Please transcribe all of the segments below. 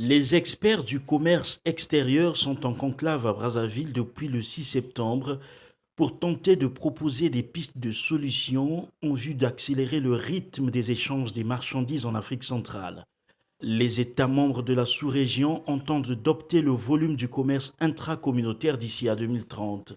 Les experts du commerce extérieur sont en conclave à Brazzaville depuis le 6 septembre pour tenter de proposer des pistes de solutions en vue d'accélérer le rythme des échanges des marchandises en Afrique centrale. Les États membres de la sous-région entendent d'opter le volume du commerce intracommunautaire d'ici à 2030.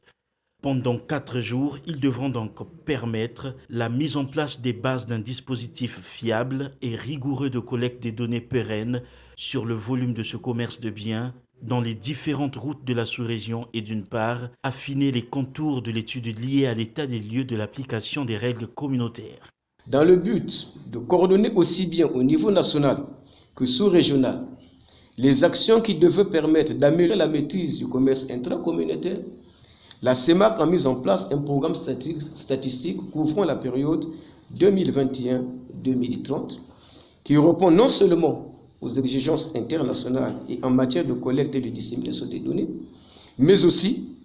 Pendant 4 jours, ils devront donc permettre la mise en place des bases d'un dispositif fiable et rigoureux de collecte des données pérennes sur le volume de ce commerce de biens dans les différentes routes de la sous-région et d'une part, affiner les contours de l'étude liée à l'état des lieux de l'application des règles communautaires. Dans le but de coordonner aussi bien au niveau national que sous-régional les actions qui devaient permettre d'améliorer la maîtrise du commerce intracommunautaire, la CEMAC a mis en place un programme statistique couvrant la période 2021-2030 qui répond non seulement aux exigences internationales et en matière de collecte et de dissémination des données, mais aussi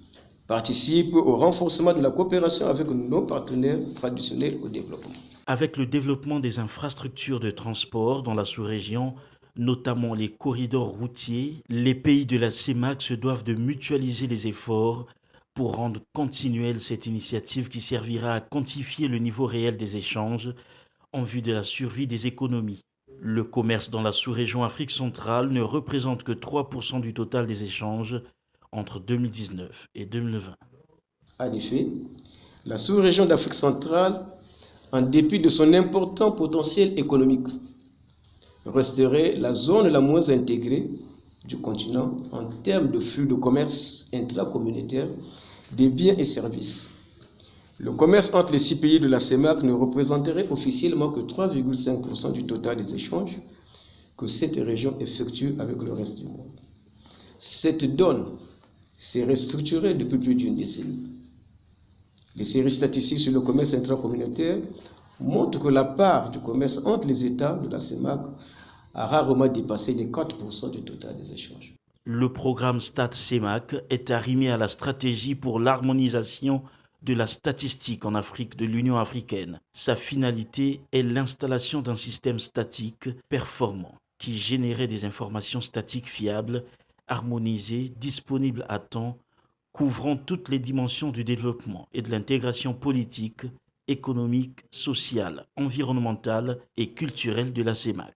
participe au renforcement de la coopération avec nos partenaires traditionnels au développement. Avec le développement des infrastructures de transport dans la sous-région, notamment les corridors routiers, les pays de la CEMAC se doivent de mutualiser les efforts pour rendre continuelle cette initiative qui servira à quantifier le niveau réel des échanges en vue de la survie des économies. Le commerce dans la sous-région Afrique centrale ne représente que 3% du total des échanges entre 2019 et 2020. En effet, la sous-région d'Afrique centrale, en dépit de son important potentiel économique, resterait la zone la moins intégrée du continent en termes de flux de commerce intracommunautaire des biens et services. Le commerce entre les 6 pays de la CEMAC ne représenterait officiellement que 3,5% du total des échanges que cette région effectue avec le reste du monde. Cette donne s'est restructurée depuis plus d'une décennie. Les séries statistiques sur le commerce intracommunautaire montrent que la part du commerce entre les États de la CEMAC a rarement dépassé les 4% du total des échanges. Le programme StatCEMAC est arrimé à la stratégie pour l'harmonisation de la statistique en Afrique de l'Union africaine. Sa finalité est l'installation d'un système statique performant qui générait des informations statiques fiables, harmonisées, disponibles à temps, couvrant toutes les dimensions du développement et de l'intégration politique, économique, sociale, environnementale et culturelle de la CEMAC.